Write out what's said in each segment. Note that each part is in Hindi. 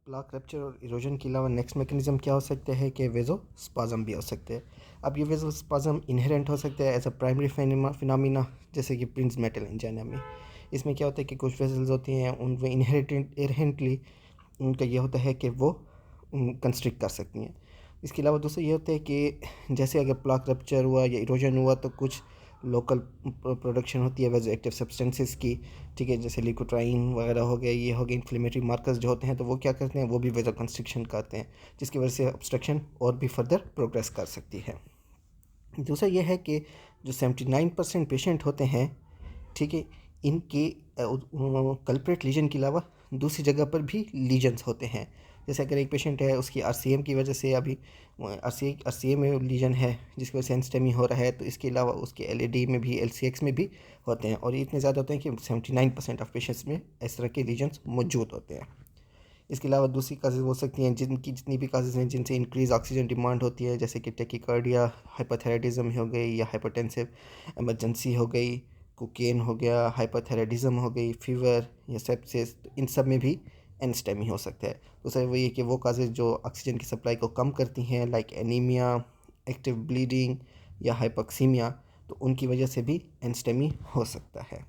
प्लाक रप्चर और इरोजन के अलावा नेक्स्ट मैकेनिज्म क्या हो सकते हैं कि वेज़ोस्पाज़म भी हो सकते हैं। अब ये वेज़ोस्पाज़म इनहेरेंट हो सकता है एज अ प्राइमरी फिनोमिना, जैसे कि प्रिंस मेटल एंजाइना में। इसमें क्या होता है कि कुछ वेसल्स होती हैं उनमें इनहेरेंटली उनका ये होता है कि वो कंस्ट्रिक्ट कर सकती हैं। इसके अलावा दूसरा ये होता है कि जैसे अगर प्लाक रप्चर हुआ या इरोजन हुआ तो कुछ लोकल प्रोडक्शन होती है वेजो एक्टिव सब्सटेंसेस की, ठीक है, जैसे लिकोट्राइन वगैरह हो गया, ये हो गए इन्फ्लेमेटरी मार्कर्स जो होते हैं, तो वो क्या करते हैं, वो भी वेजो कंस्ट्रिक्शन करते हैं, जिसकी वजह से ऑब्स्ट्रक्शन और भी फर्दर प्रोग्रेस कर सकती है। दूसरा ये है कि जो 79% पेशेंट होते हैं, ठीक है, इनके कल्प्रेट लीजन के अलावा दूसरी जगह पर भी लीजन्स होते हैं। जैसे अगर एक पेशेंट है उसकी आरसीएम की वजह से अभी आरसीएम में लीजन है जिसकी वजह से एंस्टेमी हो रहा है, तो इसके अलावा उसके एलएडी में भी एलसीएक्स में भी होते हैं, और ये इतने ज़्यादा होते हैं कि 79% ऑफ पेशेंट्स में इस तरह के लीजन्स मौजूद होते हैं। इसके अलावा दूसरी काजेज़ हो सकती हैं जिनकी जितनी भी काजेज़ हैं जिनसे इंक्रीज ऑक्सीजन डिमांड होती है, जैसे कि टेकिकार्डिया, हाइपोथायराइडिज्म हो गई, या हाइपरटेंसिव इमरजेंसी हो गई, कोकेन हो गया, हाइपोथायराइडिज्म हो गई, फीवर या सेप्सिस, तो इन सब में भी एंस्टेमी हो सकता है। दूसरा वो ये कि वो काजेज़ जो ऑक्सीजन की सप्लाई को कम करती हैं, लाइक एनीमिया, एक्टिव ब्लीडिंग या हाइपोक्सीमिया, तो उनकी वजह से भी एंस्टेमी हो सकता है।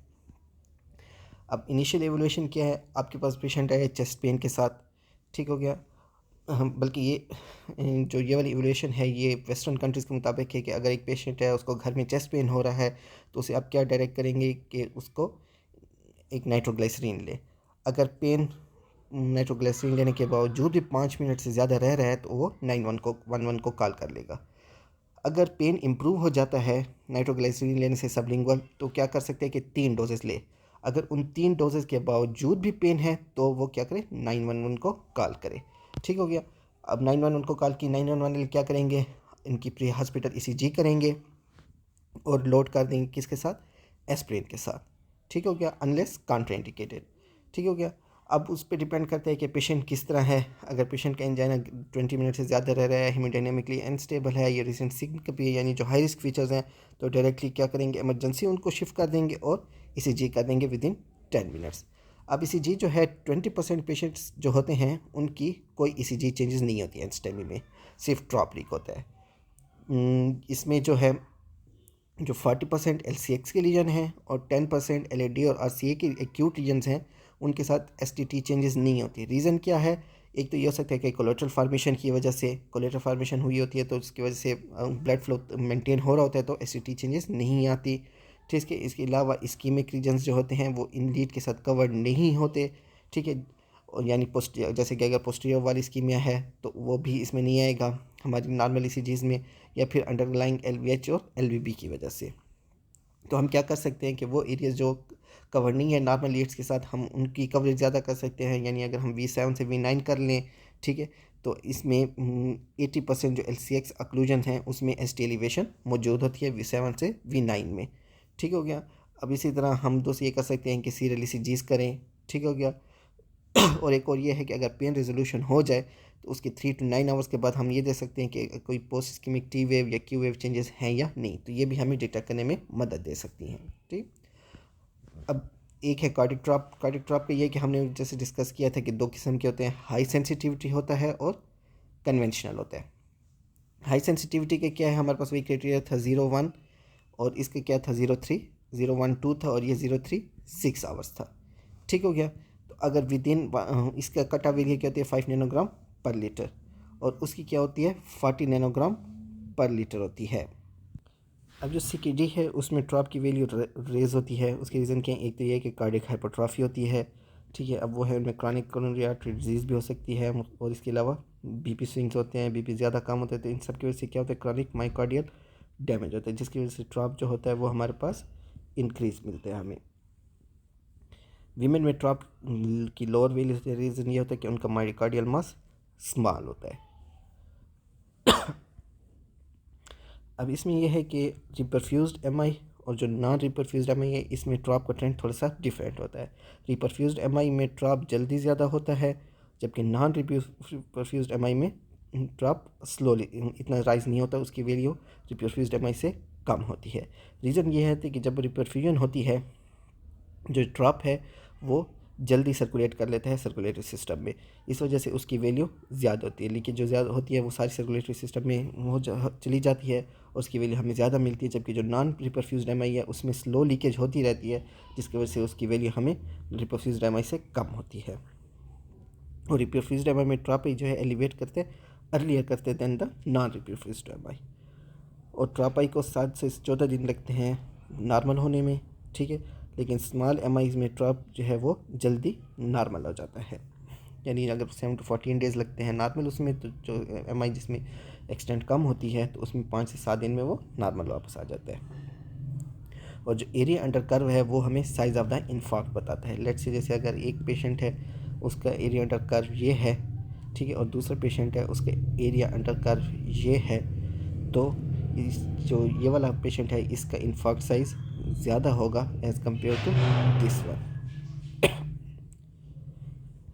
अब इनिशियल एवोल्यूशन क्या है, आपके पास पेशेंट आए चेस्ट पेन के साथ, ठीक हो गया। बल्कि ये जो ये वाली एवोल्यूशन है ये वेस्टर्न कंट्रीज़ के मुताबिक है कि अगर एक पेशेंट है उसको घर में चेस्ट पेन हो रहा है तो उसे आप क्या डायरेक्ट करेंगे कि उसको एक नाइट्रोग्लिसरीन ले। अगर पेन नाइट्रोग्लिसरीन लेने के बावजूद भी 5 मिनट से ज़्यादा रह रहा है तो वो 911 को कॉल कर लेगा। अगर पेन इम्प्रूव हो जाता है नाइट्रोग्लिसरीन लेने से सबलिंगुअल, तो क्या कर सकते हैं कि 3 डोजेज़ ले। अगर उन 3 डोजेज़ के बावजूद भी पेन है तो वो क्या करे, 911 को कॉल करे। ठीक हो गया। अब 911 को कॉल की, 911 क्या करेंगे, इनकी प्री हॉस्पिटल ईसीजी करेंगे और लोड कर देंगे किसके साथ, एस्प्रिन के साथ। ठीक हो गया, अनलेस कॉन्ट्राइंडिकेटेड। ठीक हो गया। अब उस पर डिपेंड करता है कि पेशेंट किस तरह है। अगर पेशेंट का एंजाइना 20 मिनट से ज़्यादा रह रहा है, हीमोडायनेमिकली अनस्टेबल है, ये रिसेंट सिंकपी है, यानी जो हाई रिस्क फीचर्स हैं, तो डायरेक्टली क्या करेंगे, इमरजेंसी उनको शिफ्ट कर देंगे और ईसीजी कर देंगे विद इन 10 मिनट्स। अब ईसीजी जो है 20% पेशेंट्स जो होते हैं उनकी कोई ईसीजी चेंजेस नहीं होती है एंस्टेमी में, सिर्फ ड्रॉप लीक होता है। इसमें जो है जो 40% एलसीएक्स के लीजन हैं और 10% एलएडी और आरसीए के एक्यूट लीजन्स हैं, उनके साथ एसटीटी चेंजेस नहीं होती। रीज़न क्या है, एक तो ये हो सकता है कि कोलेट्रल फार्मेशन की वजह से, कोलेट्रल फार्मेशन हुई होती है तो उसकी वजह से ब्लड फ्लो मेंटेन हो रहा होता है तो एसटीटी चेंजेस नहीं आती। ठीक है। इसके अलावा इस्कीमिक रीजन्स जो होते हैं वो इन लीड के साथ कवर्ड नहीं होते। ठीक है। और यानी जैसे कि अगर पोस्टीरियर वाली स्कीमिया है तो वो भी इसमें नहीं आएगा हमारी नॉर्मल ईसीजीज़ में, या फिर अंडरलाइंग एलवीएच और एलवीबी की वजह से। तो हम क्या कर सकते हैं कि वो एरियाज जो कवर नहीं है नॉर्मल लीड्स के साथ, हम उनकी कवरेज ज़्यादा कर सकते हैं। यानी अगर हम V7 से V9 कर लें, ठीक है, तो इसमें 80% जो LCX अक्लूजन है उसमें ST एलिवेशन मौजूद होती है V7 से V9 में। ठीक हो गया। अब इसी तरह हम दोस्त ये कर सकते हैं कि सीरियल ईसीजीज़ करें। ठीक हो गया। और एक और ये है कि अगर पेन रेजोल्यूशन हो जाए तो उसके 3 to 9 आवर्स के बाद हम ये दे सकते हैं कि कोई पोस्ट इस्कीमिक टी वेव या क्यू वेव चेंजेस हैं या नहीं, तो ये भी हमें डिटेक्ट करने में मदद दे सकती हैं। ठीक। अब एक है कार्डिक ड्रॉप। कार्डिक ड्रॉप का ये कि हमने जैसे डिस्कस किया था कि 2 किस्म के होते हैं, हाई सेंसिटिविटी होता है और कन्वेंशनल होता है। हाई सेंसिटिविटी के क्या है, हमारे पास वही क्राइटेरिया था 0-1, और इसके क्या था 0-3, 0-1-2 था, और ये 0-3-6 आवर्स था। ठीक हो गया। तो अगर विद इन इसका कटा वैल्यू क्या होती है 5 नैनोग्राम पर लीटर, और उसकी क्या होती है 40 नैनोग्राम पर लीटर होती है। अब जो CKD है उसमें ड्रॉप की वैल्यू रेज होती है। उसके रीज़न क्या है, एक तो ये है कि कार्डिक हाइपरट्रॉफी होती है। ठीक है। अब वो है उनमें क्रॉनिक कोरोनरी आर्टरी डिजीज़ भी हो सकती है, और इसके अलावा बीपी स्विंग्स होते हैं, बीपी ज़्यादा कम होते हैं, तो इन सब की वजह से क्या होता है, क्रॉनिक माइकार्डियल डैमेज होता है, जिसकी वजह से ड्रॉप जो होता है वो हमारे पास इंक्रीज मिलते हैं हमें। वीमेन में ड्रॉप की लोअर वैल्यू से रीज़न ये होता है कि उनका माइकार्डियल मास स्मॉल होता है। अब इसमें यह है कि रिपरफ्यूज्ड एमआई और जो नॉन रिपरफ्यूज्ड एमआई है इसमें ड्रॉप का ट्रेंड थोड़ा सा डिफरेंट होता है। रिपरफ्यूज्ड एमआई में ड्रॉप जल्दी ज़्यादा होता है, जबकि नॉन रिपरफ्यूज्ड एमआई में ड्रॉप स्लोली इतना राइज नहीं होता, उसकी वैल्यू रिपरफ्यूज्ड एमआई से कम होती है। रीज़न ये है कि जब रिपरफ्यूजन होती है जो ड्रॉप है वो जल्दी सर्कुलेट कर लेता है सर्कुलेटरी सिस्टम में, इस वजह से उसकी वैल्यू ज़्यादा होती है। लीकेज जो ज़्यादा होती है वो सारी सर्कुलेटरी सिस्टम में वो चली जाती है और उसकी वैल्यू हमें ज़्यादा मिलती है, जबकि जो नॉन रिपरफ्यूज्ड एम आई है उसमें स्लो लीकेज होती रहती है, जिसकी वजह से उसकी वैल्यू हमें रिपरफ्यूज्ड एम आई से कम होती है। और रिपरफ्यूज्ड एम आई में ट्रापी जो है एलिवेट करते अर्लियर करते दैन द नॉन रिपरफ्यूज्ड एम आई। और ट्रापाई को 7 से 14 दिन लगते हैं नॉर्मल होने में, ठीक है, लेकिन स्मॉल एम आईज़ में ट्राप जो है वो जल्दी नॉर्मल हो जाता है। यानी अगर 7 to 14 डेज़ लगते हैं नॉर्मल उसमें, तो जो एम आई जिसमें एक्सटेंट कम होती है तो उसमें 5 से 7 दिन में वो नॉर्मल वापस आ जाता है। और जो एरिया अंडर कर्व है वो हमें साइज़ ऑफ द इन्फार्क्ट बताता है। लेट्स से जैसे अगर एक पेशेंट है उसका एरिया अंडर कर्व ये है, ठीक है, और दूसरा पेशेंट है उसका एरिया अंडर कर्व ये है, तो इस जो ये वाला पेशेंट है इसका इन्फार्क्ट साइज़ ज़्यादा होगा as compare to this one.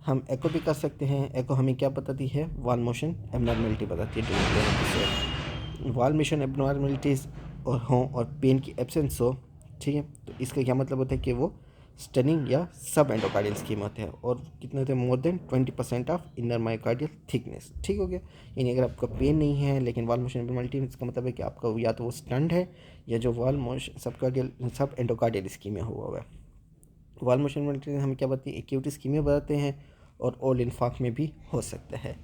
हम एको भी कर सकते हैं। एको हमें क्या बताती है? वॉल मोशन एबनॉर्मेलिटी बताती है। वॉल मोशन एबनॉर्मेलिटीज़ और हों और पेन की एब्सेंस हो, ठीक है, तो इसका क्या मतलब होता है कि वो स्टनिंग या सब एंडोकार्डियल स्कीम होते हैं और कितने होते हैं? More than 20% of inner myocardial thickness, ठीक हो गया। यानी अगर आपका पेन नहीं है लेकिन वॉल मोशन एबनॉर्मेलिटी, इसका मतलब है कि आपका या तो वो स्टंड है या जो वॉल मोशन सब एंडोकार्डियल स्कीम में हुआ है। वॉल मोशन एबनॉर्मेलिटी हमें क्या बताती है? एक्यूट स्कीमिया बताते हैं और ओल्ड इन्फार्क्ट में भी हो सकता है।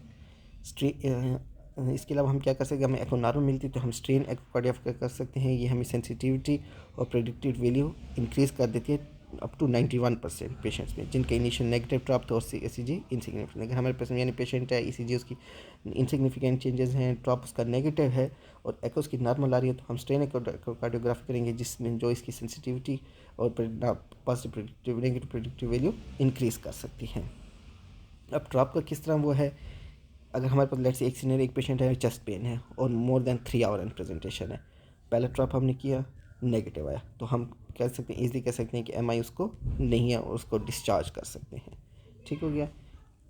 इसके अलावा हम क्या कर सकते हैं? हमें एको नॉर्मल मिलती है तो हम स्ट्रेन एकोकार्डियोग्राफी कर सकते हैं। ये हमें सेंसिटिविटी और प्रेडिक्टिव वैल्यू इंक्रीज़ कर देती है अप टू 91% पेशेंट्स में जिनके इनिशियल नेगेटिव ट्रॉप और ECG इनसिग्निफिकेंट। अगर हमारे पास यानी पेशेंट है ECG उसकी इनसिग्निफिकेंट चेंजेस हैं, ट्रॉप उसका नेगेटिव है और एको उसकी नॉर्मल आ रही है, तो हम स्ट्रेन एकोकार्डियोग्राफी करेंगे जिसमें जो इसकी सेंसिटिविटी और positive predictive negative predictive value increase कर सकती है। अब ट्रॉप का किस तरह वो है? अगर हमारे पास लेट्स से एक सीनियर एक पेशेंट है, चेस्ट पेन है और more than 3 our and presentation है, पहला ट्रॉप हमने किया नेगेटिव आया, तो हम कह सकते हैं ईजिली कह सकते हैं कि MI उसको नहीं है और उसको डिस्चार्ज कर सकते हैं, ठीक हो गया।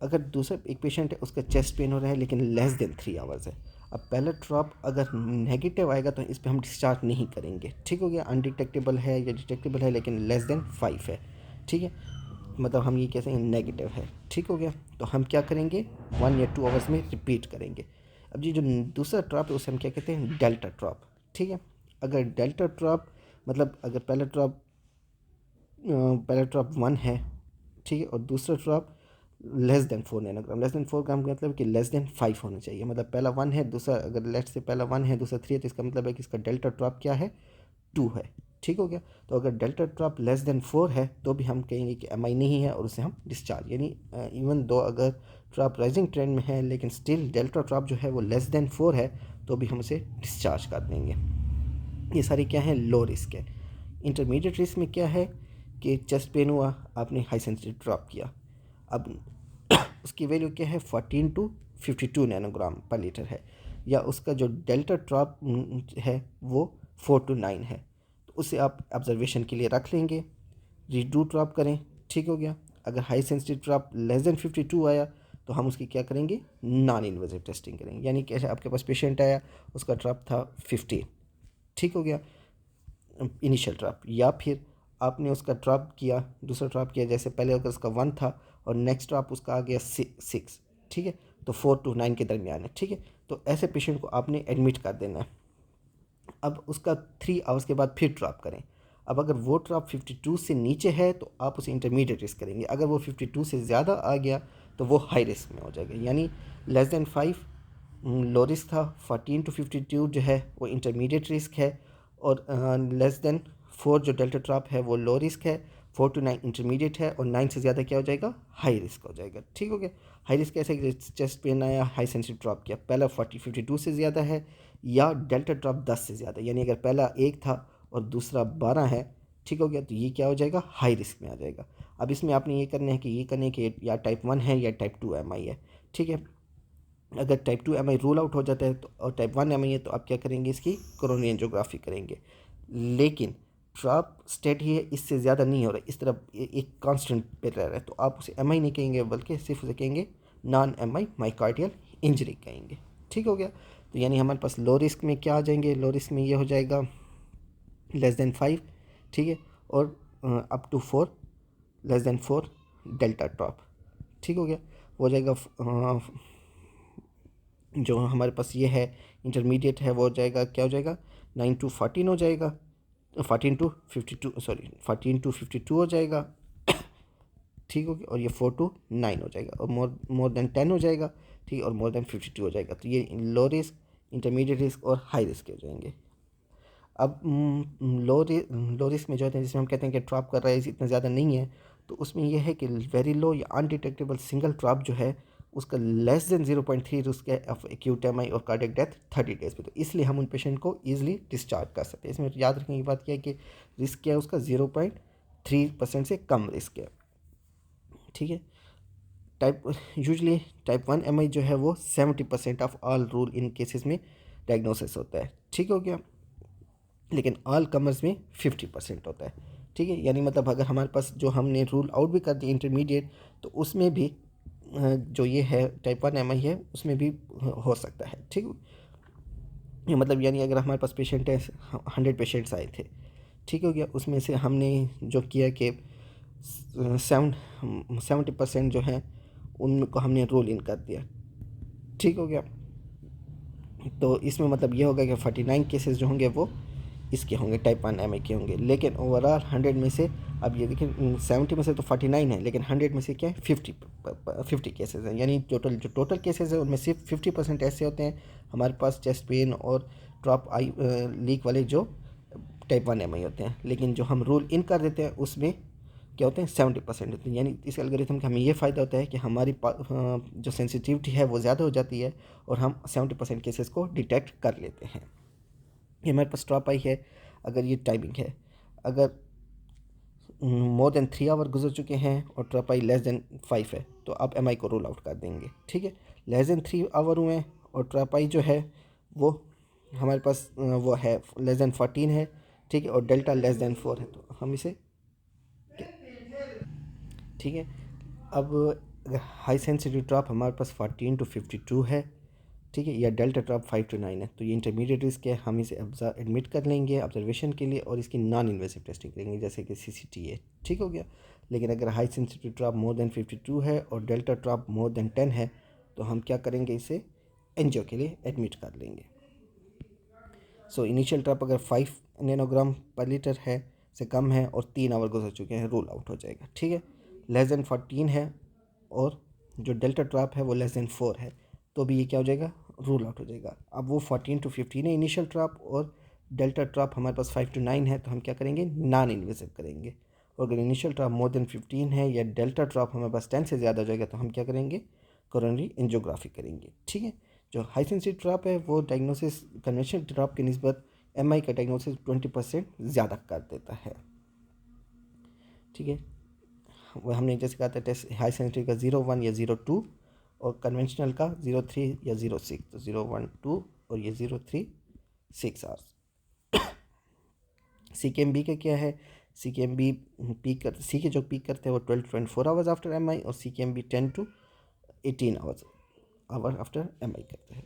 अगर दूसरा एक पेशेंट है उसका चेस्ट पेन हो रहा है लेकिन लेस देन 3 आवर्स है, अब पहला ड्रॉप अगर नेगेटिव आएगा तो इस पर हम डिस्चार्ज नहीं करेंगे, ठीक हो गया। अनडिटेक्टेबल है या डिटेक्टेबल है लेकिन लेस देन 5 है, ठीक है, मतलब हम ये कह सकते हैं नेगेटिव है, ठीक हो गया। तो हम क्या करेंगे? 1 या 2 आवर्स में रिपीट करेंगे। अब ये जो दूसरा ड्रॉप है उसे हम क्या कहते हैं? डेल्टा ड्रॉप, ठीक है। अगर डेल्टा ड्रॉप मतलब अगर पहला ड्रॉप 1 है, ठीक है, और दूसरा drop less than 4 nanogram, less than 4 ग्राम का मतलब कि लेस देन 5 होना चाहिए। मतलब पहला 1 है, दूसरा अगर लेट्स से पहला 1 है दूसरा 3 है, तो इसका मतलब है कि इसका डेल्टा ड्रॉप क्या है? 2 है, ठीक हो गया। तो अगर डेल्टा ड्रॉप लेस देन 4 है तो भी हम कहेंगे कि MI नहीं है और उसे हम डिस्चार्ज, यानी इवन दो अगर ड्रॉप राइजिंग ट्रेंड में है लेकिन स्टिल डेल्टा ड्रॉप जो है वो लेस देन 4 है तो भी हम उसे डिस्चार्ज कर देंगे। ये सारी क्या है? लो रिस्क है। इंटरमीडिएट रिस्क में क्या है कि चेस्ट पेन हुआ, आपने हाई सेंसिटिव ड्रॉप किया, अब उसकी वैल्यू क्या है? 14 to 52 नैनोग्राम पर लीटर है, या उसका जो डेल्टा ड्रॉप है वो 4 to 9 है, तो उसे आप ऑब्जर्वेशन के लिए रख लेंगे, रीडू ड्रॉप करें, ठीक हो गया। अगर high sensitive drop less than 52 आया तो हम उसकी क्या करेंगे? नॉन इन्वेजिव टेस्टिंग करेंगे। यानी कि आपके पास पेशेंट आया उसका ड्रॉप था 15, ठीक हो गया, इनिशियल ड्रॉप, या फिर आपने उसका ड्रॉप किया, दूसरा ड्रॉप किया, जैसे पहले अगर उसका 1 था और नेक्स्ट ड्रॉप उसका आ गया 6, ठीक है, तो 4 to 9 के दरमियान है, ठीक है, तो ऐसे पेशेंट को आपने एडमिट कर देना है। अब उसका 3 आवर्स के बाद फिर ड्रॉप करें। अब अगर वो ड्रॉप 52 से नीचे है तो आप उसे इंटरमीडिएट रिस्क करेंगे, अगर वो 52 से ज़्यादा आ गया तो वो हाई रिस्क में हो जाएगा। यानी लेस देन 5 लो रिस्क था, 14 to 52 जो है वो इंटरमीडिएट रिस्क है, और लेस देन 4 जो डेल्टा ड्रॉप है वो लो रिस्क है, 4 to 9 इंटरमीडिएट है, और 9 से ज़्यादा क्या हो जाएगा? हाई रिस्क हो जाएगा, ठीक हो गया। हाई रिस्क कैसे? चेस्ट पेन आया, हाई सेंसिटिव ड्रॉप किया, पहला 52 से ज़्यादा है या डेल्टा ड्रॉप 10 से ज़्यादा, यानी अगर पहला 1 था और दूसरा 12 है, ठीक हो गया, तो ये क्या हो जाएगा? हाई रिस्क में आ जाएगा। अब इसमें आपने ये करना है कि या टाइप 1 है या टाइप 2 MI है, ठीक है। अगर टाइप 2 MI रूल आउट हो जाता है तो और टाइप 1 MI है तो आप क्या करेंगे? इसकी कोरोनरी एंजियोग्राफी करेंगे, लेकिन ड्रॉप स्टेट ही है, इससे ज़्यादा नहीं हो रहा, इस तरफ एक कांस्टेंट पे रह रहा है, तो आप उसे MI नहीं कहेंगे बल्कि सिर्फ उसे कहेंगे नॉन MI माइकार्डियल इंजरी कहेंगे, ठीक हो गया। तो यानी हमारे पास लो रिस्क में क्या आ जाएंगे? लो रिस्क में ये हो जाएगा लेस देन 5, ठीक है, और up to 4, less than 4 delta drop. ठीक हो गया, हो जाएगा जो हमारे पास ये है इंटरमीडिएट है वो हो जाएगा, क्या हो जाएगा 9 to 14 हो जाएगा, 14 to 52 सॉरी 14 to 52 हो जाएगा। ठीक हो गया, और ये 4 to 9 हो जाएगा, और मोर देन 10 हो जाएगा। ठीक, और मोर देन 52 हो जाएगा। तो ये लो रिस्क, इंटरमीडिएट रिस्क और हाई रिस्क हो जाएंगे। अब लो रिस्क में जो होते हैं, जिसमें हम कहते हैं कि ट्रैप कर रहा है इतना ज़्यादा नहीं है, तो उसमें यह है कि वेरी लो या अनडिटेक्टेबल सिंगल ट्रैप जो है उसका लेस देन 0.3 रिस्क है ऑफ एक्यूट एम आई और कार्डियक डेथ 30 डेज पे। तो इसलिए हम उन पेशेंट को ईजिली डिस्चार्ज कर सकते हैं। इसमें याद रखने की बात क्या है कि रिस्क क्या है उसका 0.3% से कम रिस्क है। ठीक है, यूजली टाइप 1 एम आई जो है वो 70% of all rule in cases में डायग्नोसिस होता है। ठीक हो गया, लेकिन ऑल कमर्स में 50% होता है। ठीक है, यानी मतलब अगर हमारे पास जो हमने रूल आउट भी कर दिया इंटरमीडिएट, तो उसमें भी जो ये है टाइप 1 एम आई है उसमें भी हो सकता है। ठीक, ये मतलब यानी अगर हमारे पास पेशेंट है 100 पेशेंट्स आए थे, ठीक हो गया, उसमें से हमने जो किया कि 70% जो है उनको हमने रोल इन कर दिया। ठीक हो गया, तो इसमें मतलब ये होगा कि 49 केसेस जो होंगे वो इसके होंगे टाइप 1 एम के होंगे। लेकिन ओवरऑल 100 में से, अब ये देखिए 70 में से तो 49 है, लेकिन 100 में से क्या है 50 केसेस हैं। यानी जो टोटल केसेस हैं उनमें सिर्फ 50% ऐसे होते हैं हमारे पास चेस्ट पेन और ड्रॉप आई लीक वाले जो टाइप 1 एम होते हैं। लेकिन जो हम रूल इन कर देते हैं उसमें क्या होते हैं 70% होते हैं। यानी इस एल्गोरिथम का हमें ये फ़ायदा होता है कि हमारी जो सेंसिटिविटी है वो ज़्यादा हो जाती है और हम 70% केसेस को डिटेक्ट कर लेते हैं। ये हमारे पास ड्रॉप आई है, अगर ये टाइमिंग है, अगर मोर देन 3 आवर गुजर चुके हैं और ड्रॉप आई लेस देन 5 है तो आप एम आई को रोल आउट कर देंगे। ठीक है, लेस देन 3 आवर हुए हैं और ड्रॉप आई जो है वो हमारे पास वो है लेस देन 14 है। ठीक है, और डेल्टा लेस देन 4 है, तो हम इसे, ठीक है, अब हाई सेंसिटिव ड्रॉप हमारे पास 14 to 52 है। ठीक है, या डेल्टा ड्रॉप 5 to 9 है, तो ये इंटरमीडिएट रिस्क है। हम इसे एडमिट कर लेंगे ऑब्जर्वेशन के लिए और इसकी नॉन इन्वेसिव टेस्टिंग करेंगे जैसे कि CCT है। ठीक हो गया, लेकिन अगर high sensitive drop more than 52 है और डेल्टा ड्रॉप मोर देन 10 है तो हम क्या करेंगे, इसे एंजियो के लिए एडमिट कर लेंगे। सो इनिशियल ड्रॉप अगर 5 नैनोग्राम पर लीटर है से कम है और 3 आवर गुजर चुके हैं, रूल आउट हो जाएगा। ठीक है, लेस देन 14 है और जो डेल्टा ड्रॉप है वो लेस देन 4 है, तो भी ये क्या हो जाएगा, रूल आउट हो जाएगा। अब वो 14 to 15 है इनिशियल ड्रॉप और डेल्टा ड्रॉप हमारे पास 5 to 9 है, तो हम क्या करेंगे, नॉन इन्वेसिव करेंगे। और अगर इनिशियल ड्रॉप मोर देन 15 है या डेल्टा ड्रॉप हमारे पास 10 से ज़्यादा हो जाएगा तो हम क्या करेंगे, कोरोनरी एंजियोग्राफी करेंगे। ठीक है, जो हाई सेंसिटिव ड्रॉप है वो डायग्नोसिस कन्वेंशनल ड्रॉप की निस्बत एमआई का डायग्नोसिस 20% ज़्यादा कर देता है। ठीक है, वह हमने जैसे कहा था टेस्ट हाई सेंसिटिव का 0-1 या 0-2 और कन्वेंशनल का 0-3 या 0-6, तो 0-1-2 और ये 0-3-6 आवर्स। CKMB का क्या है, CKMB पीक कर सी के जो पीक करते हैं वो 12-24 आवर्स आफ्टर एमआई और CKMB 10 to 18 hours after MI करते हैं।